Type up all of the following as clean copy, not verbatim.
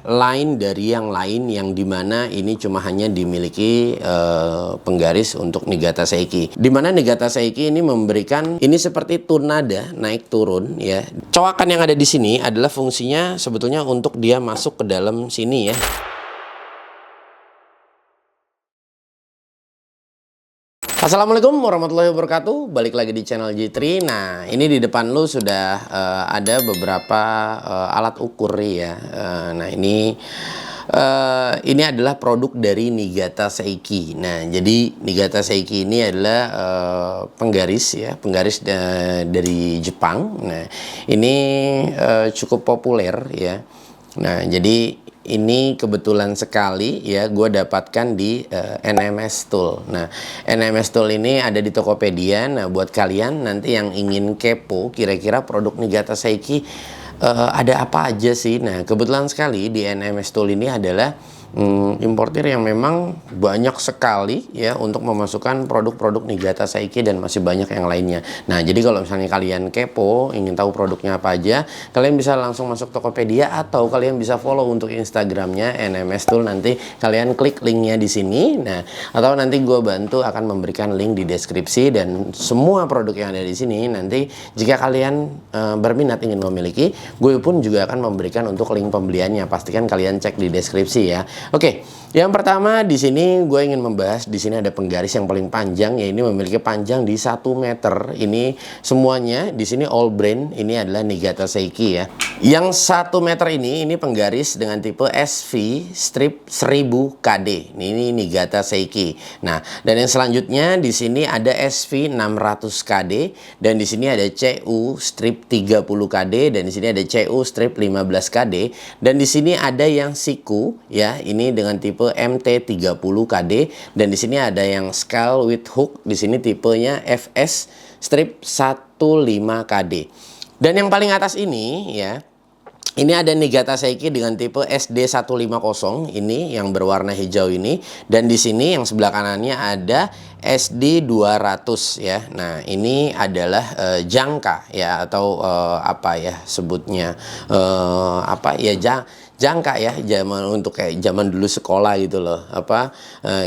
lain dari yang lain, yang dimana ini cuma hanya dimiliki penggaris untuk Niigata Seiki. Dimana Niigata Seiki ini memberikan ini seperti tornado naik turun ya. Coakan yang ada di sini adalah fungsinya sebetulnya untuk dia masuk ke dalam sini ya. Assalamualaikum warahmatullahi wabarakatuh. Balik lagi di channel J3. Nah, ini di depan lu sudah ada beberapa alat ukur ya. Nah, ini adalah produk dari Niigata Seiki. Nah, jadi Niigata Seiki ini adalah penggaris ya, penggaris dari Jepang. Nah, ini cukup populer ya. Nah, jadi ini kebetulan sekali ya gue dapatkan di NMS Tool. Nah, NMS Tool ini ada di Tokopedia. Nah, buat kalian nanti yang ingin kepo kira-kira produk Niigata Seiki ada apa aja sih. Nah, kebetulan sekali di NMS Tool ini adalah importir yang memang banyak sekali ya untuk memasukkan produk-produk Niigata Seiki dan masih banyak yang lainnya. Nah, jadi kalau misalnya kalian kepo, ingin tahu produknya apa aja, kalian bisa langsung masuk Tokopedia atau kalian bisa follow untuk Instagramnya NMS Tool. Nanti kalian klik linknya di sini. Nah, atau nanti gue bantu akan memberikan link di deskripsi, dan semua produk yang ada di sini nanti jika kalian berminat ingin memiliki, gue pun juga akan memberikan untuk link pembeliannya. Pastikan kalian cek di deskripsi ya. Oke, yang pertama di sini gue ingin membahas, di sini ada penggaris yang paling panjang ya, ini memiliki panjang di 1 meter. Ini semuanya di sini all brand, ini adalah Niigata Seiki ya. Yang 1 meter ini penggaris dengan tipe SV strip 1000 KD. Ini Niigata Seiki. Nah, dan yang selanjutnya di sini ada SV 600 KD, dan di sini ada CU strip 30 KD, dan di sini ada CU strip 15 KD, dan di sini ada yang Siku ya, ini dengan tipe MT30 KD, dan di sini ada yang scale with hook, di sini tipenya FS strip 15 KD. Dan yang paling atas ini ya, ini ada Niigata Seiki dengan tipe SD150, ini yang berwarna hijau ini, dan di sini yang sebelah kanannya ada SD200 ya. Nah, ini adalah jangka ya, atau apa ya sebutnya, apa ya, jangka ya, zaman untuk kayak zaman dulu sekolah gitu loh, apa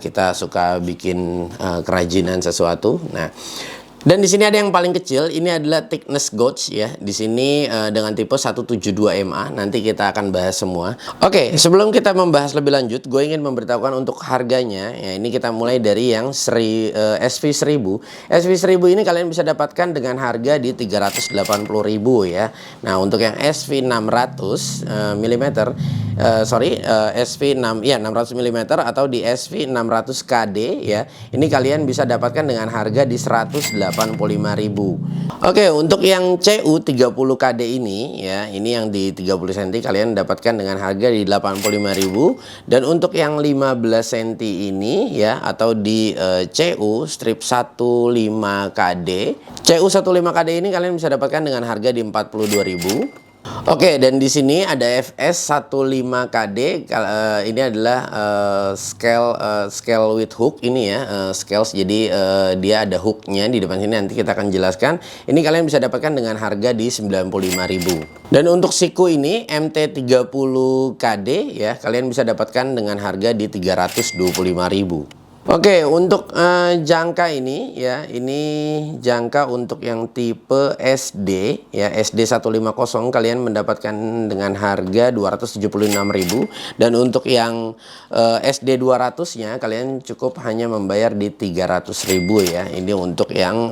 kita suka bikin kerajinan sesuatu. Nah, dan di sini ada yang paling kecil, ini adalah thickness gauge ya. Di sini dengan tipe 172 MA. Nanti kita akan bahas semua. Oke, sebelum kita membahas lebih lanjut, gue ingin memberitahukan untuk harganya. Ya, ini kita mulai dari yang SV1000. SV1000 ini kalian bisa dapatkan dengan harga di 380.000 ya. Nah, untuk yang SV600 mm, SV6 ya 600 mm atau di SV600 KD ya. Ini kalian bisa dapatkan dengan harga di 185.000. Oke, untuk yang CU 30 KD ini ya, ini yang di 30 cm kalian dapatkan dengan harga di 85.000. Dan untuk yang 15 cm ini ya, atau di CU strip 15 KD, CU 15 KD ini kalian bisa dapatkan dengan harga di 42.000. Oke, dan di sini ada FS 15 KD. Ini adalah scale with hook ini ya, scales. Jadi dia ada hooknya di depan sini, nanti kita akan jelaskan. Ini kalian bisa dapatkan dengan harga di 95.000. Dan untuk Siku ini MT30 KD ya, kalian bisa dapatkan dengan harga di 325.000. Oke, untuk jangka ini ya, ini jangka untuk yang tipe SD ya, SD150 kalian mendapatkan dengan harga 276.000, dan untuk yang SD200-nya kalian cukup hanya membayar di 300.000 ya. Ini untuk yang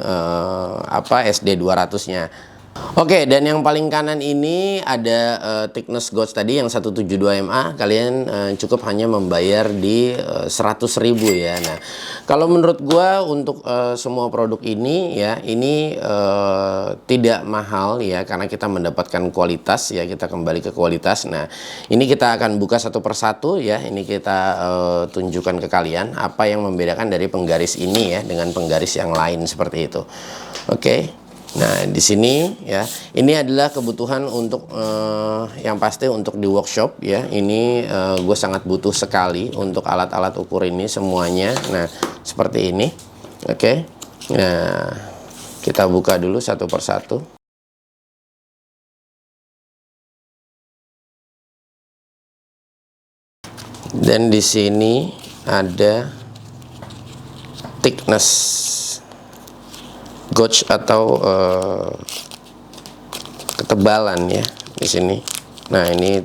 apa SD200-nya. Oke, dan yang paling kanan ini ada thickness gauge tadi yang 172 MA, kalian cukup hanya membayar di 100.000 ya. Nah, kalau menurut gua untuk semua produk ini ya, ini tidak mahal ya, karena kita mendapatkan kualitas ya, kita kembali ke kualitas. Nah, ini kita akan buka satu persatu ya, ini kita tunjukkan ke kalian apa yang membedakan dari penggaris ini ya dengan penggaris yang lain seperti itu. Oke. Nah, di sini ya, ini adalah kebutuhan untuk yang pasti untuk di workshop ya. Ini gue sangat butuh sekali untuk alat-alat ukur ini semuanya. Nah, seperti ini. Oke. Nah, kita buka dulu satu persatu. Dan di sini ada thickness gauge atau ketebalan ya di sini. Nah, ini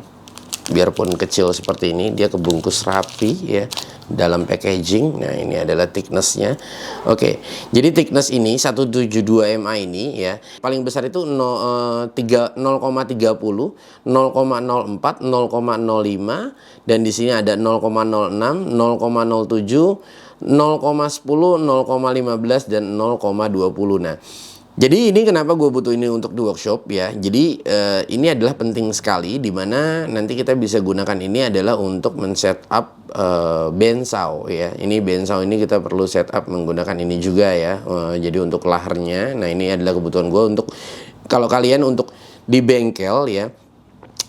biarpun kecil seperti ini, dia kebungkus rapi ya dalam packaging. Nah, ini adalah thicknessnya. Oke, jadi thickness ini 172 MA ini ya, paling besar itu 0,30, 0,04, 0,05, dan di sini ada 0,06, 0,07, 0,10, 0,15, dan 0,20. Nah, jadi ini kenapa gue butuh ini untuk di workshop ya. Jadi ini adalah penting sekali, dimana nanti kita bisa gunakan ini adalah untuk men-setup bensaw ya. Ini bensaw ini kita perlu setup menggunakan ini juga ya. Jadi untuk lahernya, nah ini adalah kebutuhan gue untuk kalau kalian untuk di bengkel ya.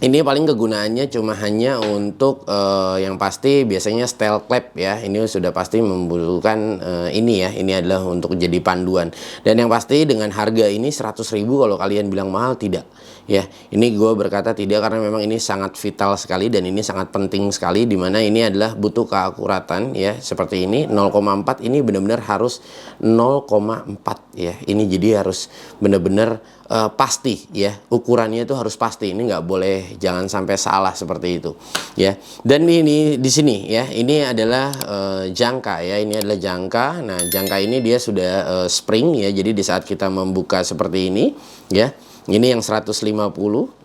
Ini paling kegunaannya cuma hanya untuk yang pasti biasanya steel clamp ya. Ini sudah pasti membutuhkan ini ya. Ini adalah untuk jadi panduan. Dan yang pasti dengan harga ini 100.000, kalau kalian bilang mahal, tidak ya. Ini gue berkata tidak, karena memang ini sangat vital sekali dan ini sangat penting sekali, dimana ini adalah butuh keakuratan ya. Seperti ini 0,4 ini benar-benar harus 0,4 ya. Ini jadi harus benar-benar pasti ya, ukurannya itu harus pasti. Ini nggak boleh, jangan sampai salah seperti itu ya. Dan ini di sini ya, ini adalah jangka ya, ini adalah jangka. Nah, jangka ini dia sudah spring ya, jadi di saat kita membuka seperti ini ya, ini yang 150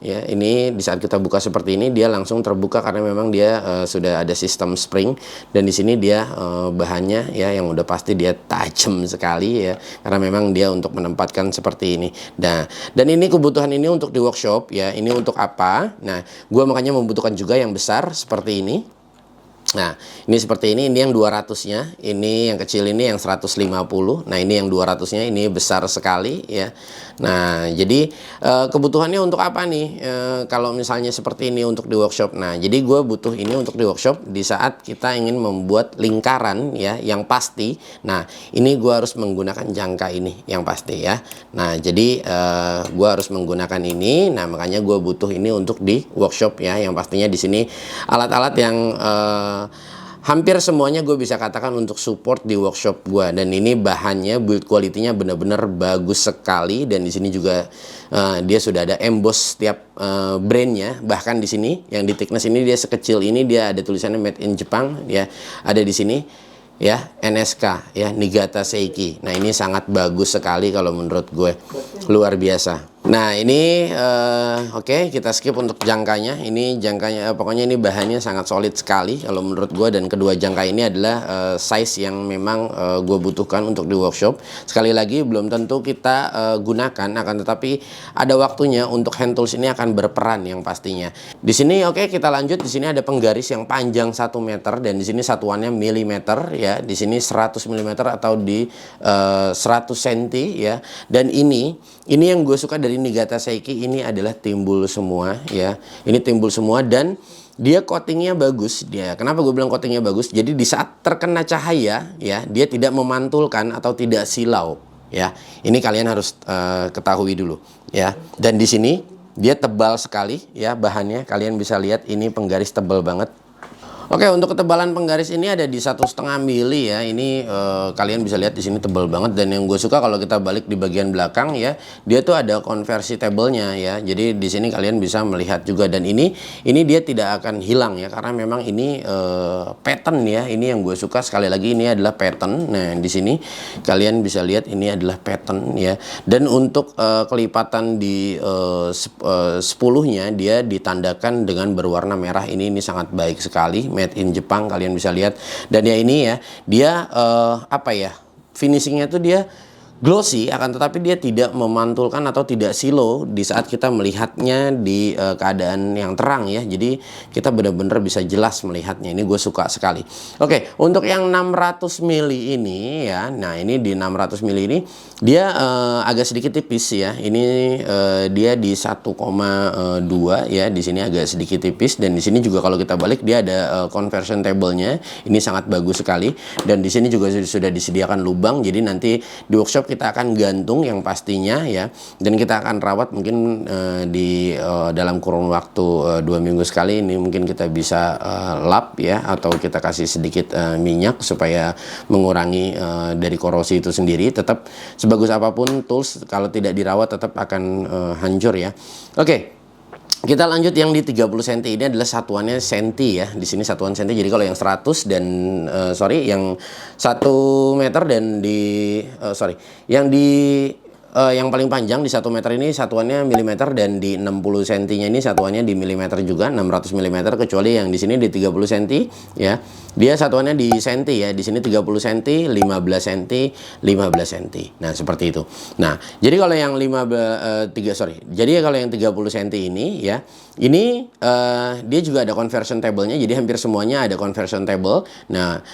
ya, ini di saat kita buka seperti ini dia langsung terbuka karena memang dia sudah ada sistem spring. Dan di sini dia bahannya ya yang udah pasti dia tajam sekali ya, karena memang dia untuk menempatkan seperti ini. Nah, dan ini kebutuhan ini untuk di workshop ya. Ini untuk apa? Nah, gua makanya membutuhkan juga yang besar seperti ini. Nah, ini seperti ini yang 200-nya, ini yang kecil ini yang 150. Nah, ini yang 200-nya, ini besar sekali ya. Nah, jadi kebutuhannya untuk apa nih? Kalau misalnya seperti ini untuk di workshop. Nah, jadi gue butuh ini untuk di workshop di saat kita ingin membuat lingkaran ya yang pasti. Nah, ini gue harus menggunakan jangka ini yang pasti ya. Nah, jadi gue harus menggunakan ini. Nah, makanya gue butuh ini untuk di workshop ya. Yang pastinya di sini alat-alat yang hampir semuanya gue bisa katakan untuk support di workshop gue. Dan ini bahannya, build quality-nya benar-benar bagus sekali. Dan di sini juga dia sudah ada emboss setiap brandnya. Bahkan di sini yang di thickness ini dia sekecil ini, dia ada tulisannya made in Jepang ya, ada di sini ya, NSK ya, Niigata Seiki. Nah, ini sangat bagus sekali kalau menurut gue, luar biasa. Nah, ini oke, kita skip untuk jangkanya. Ini jangkanya pokoknya ini bahannya sangat solid sekali kalau menurut gue. Dan kedua jangka ini adalah size yang memang gue butuhkan untuk di workshop. Sekali lagi, belum tentu kita gunakan, akan tetapi ada waktunya untuk hand tools ini akan berperan yang pastinya. Di sini oke, kita lanjut. Di sini ada penggaris yang panjang 1 meter dan di sini satuannya milimeter ya. Di sini 100 mm atau di 100 cm ya. Dan ini yang gue suka dari Niigata Seiki, ini adalah timbul semua ya. Ini timbul semua dan dia coatingnya bagus. Dia, kenapa gue bilang coatingnya bagus? Jadi di saat terkena cahaya ya, dia tidak memantulkan atau tidak silau ya. Ini kalian harus ketahui dulu ya. Dan di sini dia tebal sekali ya bahannya. Kalian bisa lihat ini penggaris tebal banget. Oke, untuk ketebalan penggaris ini ada di 1,5 mili ya. Ini kalian bisa lihat di sini tebal banget. Dan yang gue suka kalau kita balik di bagian belakang ya, dia tuh ada konversi tabelnya ya. Jadi di sini kalian bisa melihat juga. Dan ini dia tidak akan hilang ya, karena memang ini pattern ya. Ini yang gue suka. Sekali lagi, ini adalah pattern. Nah, di sini kalian bisa lihat ini adalah pattern ya. Dan untuk kelipatan di 10-nya dia ditandakan dengan berwarna merah. Ini sangat baik sekali. Made in Jepang, kalian bisa lihat. Dan ya ini ya, dia apa ya, finishingnya tuh dia glossy, akan tetapi dia tidak memantulkan atau tidak silo di saat kita melihatnya di keadaan yang terang ya. Jadi kita benar-benar bisa jelas melihatnya. Ini gue suka sekali. Oke, untuk yang 600 mili ini ya, nah ini di 600 mili ini dia agak sedikit tipis ya. Ini dia di 1,2 ya. Di sini agak sedikit tipis. Dan di sini juga kalau kita balik dia ada conversion table-nya. Ini sangat bagus sekali. Dan di sini juga sudah disediakan lubang. Jadi nanti di workshop besok kita akan gantung yang pastinya ya, dan kita akan rawat mungkin di dalam kurun waktu 2 minggu sekali. Ini mungkin kita bisa lap ya, atau kita kasih sedikit minyak supaya mengurangi dari korosi itu sendiri. Tetap sebagus apapun tools, kalau tidak dirawat tetap akan hancur ya. Oke. Kita lanjut yang di 30 cm. Ini adalah satuannya senti ya. Di sini satuan senti. Jadi kalau yang 100 dan yang 1 meter dan yang yang paling panjang di 1 meter ini satuannya milimeter, dan di 60 cm-nya ini satuannya di milimeter juga, 600 mm, kecuali yang di sini di 30 cm ya. Dia satuannya di senti ya. Di sini 30 cm, 15 cm, 15 cm. Nah, seperti itu. Nah, jadi kalau yang 30 cm ini ya, ini dia juga ada conversion table-nya. Jadi hampir semuanya ada conversion table. Nah,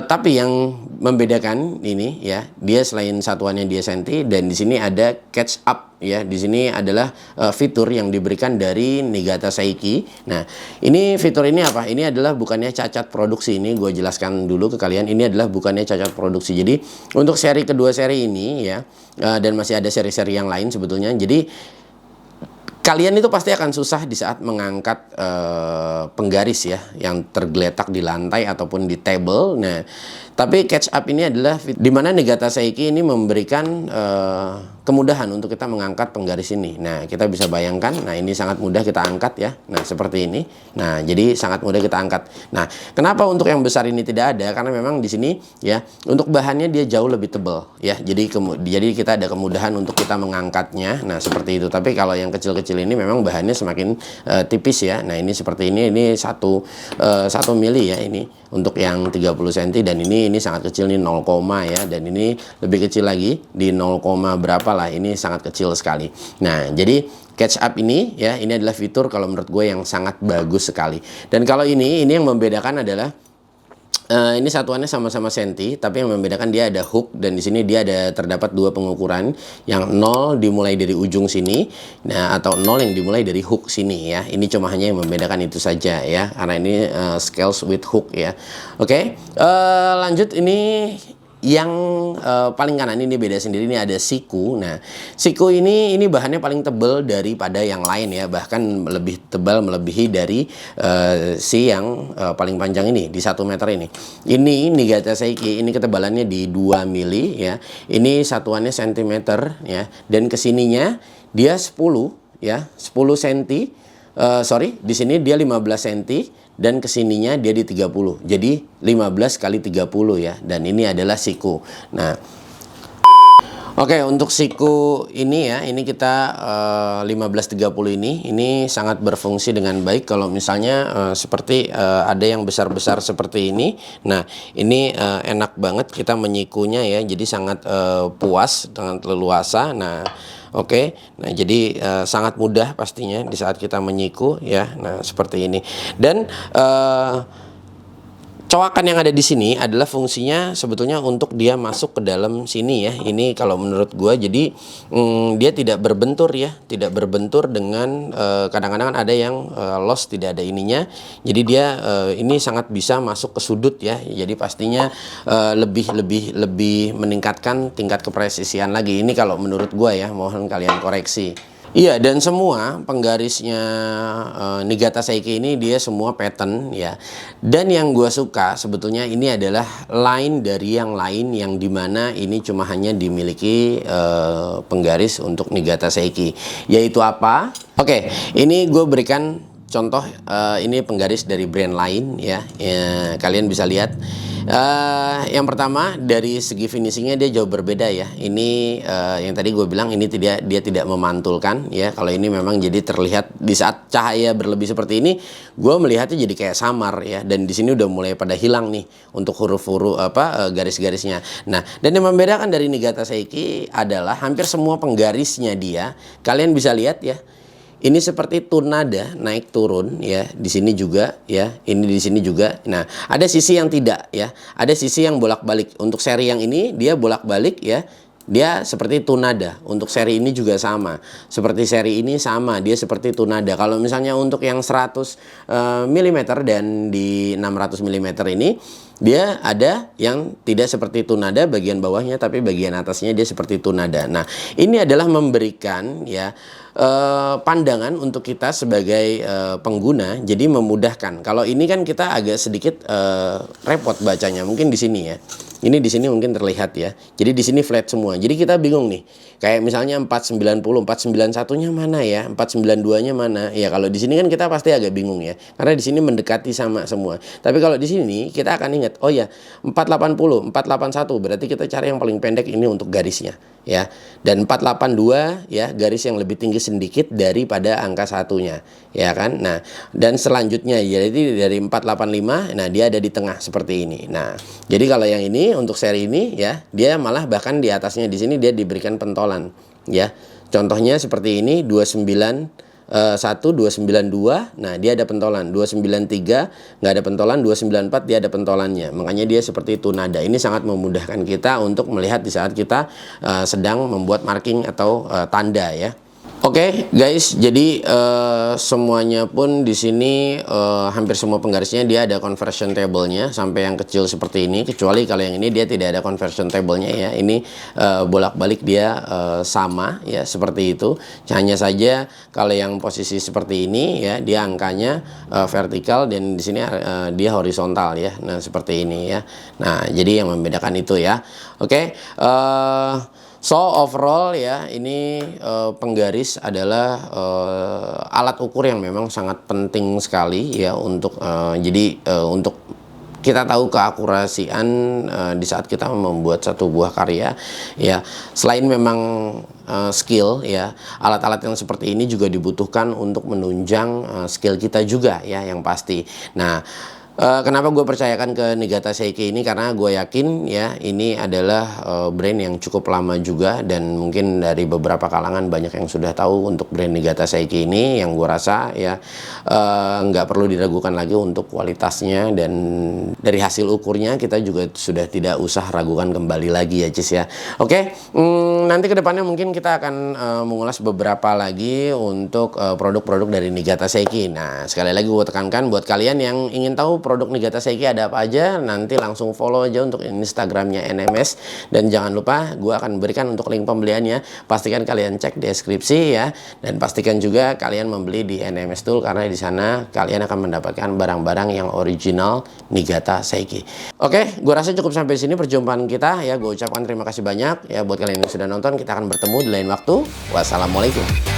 tapi yang membedakan ini ya, dia selain satuannya dia senti, dan di sini ada catch up ya. Di sini adalah fitur yang diberikan dari Niigata Seiki. Nah, ini fitur ini apa? Ini adalah bukannya cacat produksi. Ini gue jelaskan dulu ke kalian. Ini adalah bukannya cacat produksi. Jadi untuk seri kedua seri ini ya, dan masih ada seri-seri yang lain sebetulnya. Jadi kalian itu pasti akan susah di saat mengangkat penggaris ya, yang tergeletak di lantai ataupun di table. Nah, tapi catch up ini adalah di mana Niigata Seiki ini memberikan kemudahan untuk kita mengangkat penggaris ini. Nah, kita bisa bayangkan, nah ini sangat mudah kita angkat ya. Nah, seperti ini. Nah, jadi sangat mudah kita angkat. Nah, kenapa untuk yang besar ini tidak ada? Karena memang di sini ya, untuk bahannya dia jauh lebih tebal ya. Jadi kita ada kemudahan untuk kita mengangkatnya. Nah, seperti itu. Tapi kalau yang kecil-kecil ini memang bahannya semakin tipis ya. Nah, ini seperti ini 1 mili ya ini untuk yang 30 cm, dan ini sangat kecil nih 0, ya, dan ini lebih kecil lagi di 0, berapa lah, ini sangat kecil sekali. Nah, jadi catch up ini ya, ini adalah fitur kalau menurut gue yang sangat bagus sekali. Dan kalau ini yang membedakan adalah ini satuannya sama-sama senti, tapi yang membedakan dia ada hook, dan di sini dia ada terdapat 2 pengukuran, yang 0 dimulai dari ujung sini, nah, atau 0 yang dimulai dari hook sini ya. Ini cuma hanya yang membedakan itu saja ya, karena ini scales with hook ya. Oke, lanjut ini. Yang paling kanan ini beda sendiri, ini ada siku. Nah, siku ini bahannya paling tebal daripada yang lain ya, bahkan lebih tebal melebihi dari yang paling panjang ini di 1 meter ini. Ini Niigata Seiki, ini ketebalannya di 2 mili ya. Ini satuannya sentimeter ya, dan kesininya dia 10 ya, 10 cm. Di sini dia 15 cm, dan kesininya dia di 30. Jadi 15 kali 30 ya. Dan ini adalah siku. Nah, oke, untuk siku ini ya, ini kita 1530 ini sangat berfungsi dengan baik kalau misalnya seperti ada yang besar-besar seperti ini. Nah, ini enak banget kita menyikunya ya. Jadi sangat puas, sangat leluasa. Nah, oke, nah jadi sangat mudah pastinya di saat kita menyiku ya. Nah, seperti ini. Dan coakan yang ada di sini adalah fungsinya sebetulnya untuk dia masuk ke dalam sini ya. Ini kalau menurut gua, jadi dia tidak berbentur ya, tidak berbentur dengan kadang-kadang ada yang loss tidak ada ininya. Jadi dia ini sangat bisa masuk ke sudut ya. Jadi pastinya lebih meningkatkan tingkat kepresisian lagi. Ini kalau menurut gua ya, mohon kalian koreksi. Iya, dan semua penggarisnya Niigata Seiki ini dia semua pattern ya. Dan yang gue suka sebetulnya ini adalah line dari yang lain, yang dimana ini cuma hanya dimiliki penggaris untuk Niigata Seiki. Yaitu apa? Oke, ini gue berikan contoh, ini penggaris dari brand lain ya. Kalian bisa lihat. Yang pertama dari segi finishingnya dia jauh berbeda ya. Ini yang tadi gue bilang, ini dia tidak memantulkan ya. Kalau ini memang jadi terlihat di saat cahaya berlebih seperti ini, gue melihatnya jadi kayak samar ya. Dan di sini udah mulai pada hilang nih untuk huruf-huruf garis-garisnya. Nah, dan yang membedakan dari Niigata Seiki adalah hampir semua penggarisnya dia, kalian bisa lihat ya. Ini seperti tornado naik turun ya, di sini juga ya, ini di sini juga. Nah, ada sisi yang tidak ya, ada sisi yang bolak-balik. Untuk seri yang ini dia bolak-balik ya. dia seperti Tunada. Untuk seri ini juga sama. Seperti seri ini sama, dia seperti Tunada. Kalau misalnya untuk yang 100 mm dan di 600 mm ini, dia ada yang tidak seperti Tunada bagian bawahnya, tapi bagian atasnya dia seperti Tunada. Nah, ini adalah memberikan ya pandangan untuk kita sebagai pengguna, jadi memudahkan. Kalau ini kan kita agak sedikit repot bacanya, mungkin di sini ya. Ini di sini mungkin terlihat ya. Jadi di sini flat semua. Jadi kita bingung nih. Kayak misalnya 490, 491-nya mana ya? 492-nya mana? Ya kalau di sini kan kita pasti agak bingung ya. Karena di sini mendekati sama semua. Tapi kalau di sini kita akan ingat, oh ya, 480, 481 berarti kita cari yang paling pendek ini untuk garisnya ya. Dan 482 ya, garis yang lebih tinggi sedikit daripada angka satunya ya kan. Nah, dan selanjutnya jadi dari 485, nah dia ada di tengah seperti ini. Nah, jadi kalau yang ini untuk seri ini ya, dia malah bahkan di atasnya di sini dia diberikan pentolan ya. Contohnya seperti ini 291, 292, nah dia ada pentolan. 293 nggak ada pentolan, 294 dia ada pentolannya. Makanya dia seperti Tunada. Ini sangat memudahkan kita untuk melihat di saat kita sedang membuat marking atau tanda ya. Oke, guys, jadi semuanya pun di sini hampir semua penggarisnya dia ada conversion table-nya sampai yang kecil seperti ini, kecuali kalau yang ini dia tidak ada conversion table-nya ya. Ini bolak-balik dia sama ya, seperti itu. Hanya saja kalau yang posisi seperti ini ya, dia angkanya vertikal dan di sini dia horizontal ya. Nah, seperti ini ya. Nah, jadi yang membedakan itu ya. Oke, so overall ya, ini penggaris adalah alat ukur yang memang sangat penting sekali ya untuk untuk kita tahu keakurasian di saat kita membuat satu buah karya ya. Selain memang skill ya, alat-alat yang seperti ini juga dibutuhkan untuk menunjang skill kita juga ya, yang pasti. Nah, kenapa gue percayakan ke Niigata Seiki ini, karena gue yakin ya ini adalah brand yang cukup lama juga, dan mungkin dari beberapa kalangan banyak yang sudah tahu untuk brand Niigata Seiki ini, yang gue rasa ya nggak perlu diragukan lagi untuk kualitasnya, dan dari hasil ukurnya kita juga sudah tidak usah ragukan kembali lagi ya Cis ya. Oke, nanti kedepannya mungkin kita akan mengulas beberapa lagi untuk produk-produk dari Niigata Seiki. Nah, sekali lagi gue tekankan buat kalian yang ingin tahu produk Niigata Seiki ada apa aja, nanti langsung follow aja untuk Instagramnya NMS, dan jangan lupa gue akan berikan untuk link pembeliannya. Pastikan kalian cek deskripsi ya, dan pastikan juga kalian membeli di NMS Tool, karena di sana kalian akan mendapatkan barang-barang yang original Niigata Seiki. Oke, gue rasa cukup sampai sini perjumpaan kita ya. Gue ucapkan terima kasih banyak ya buat kalian yang sudah nonton. Kita akan bertemu di lain waktu. Wassalamualaikum.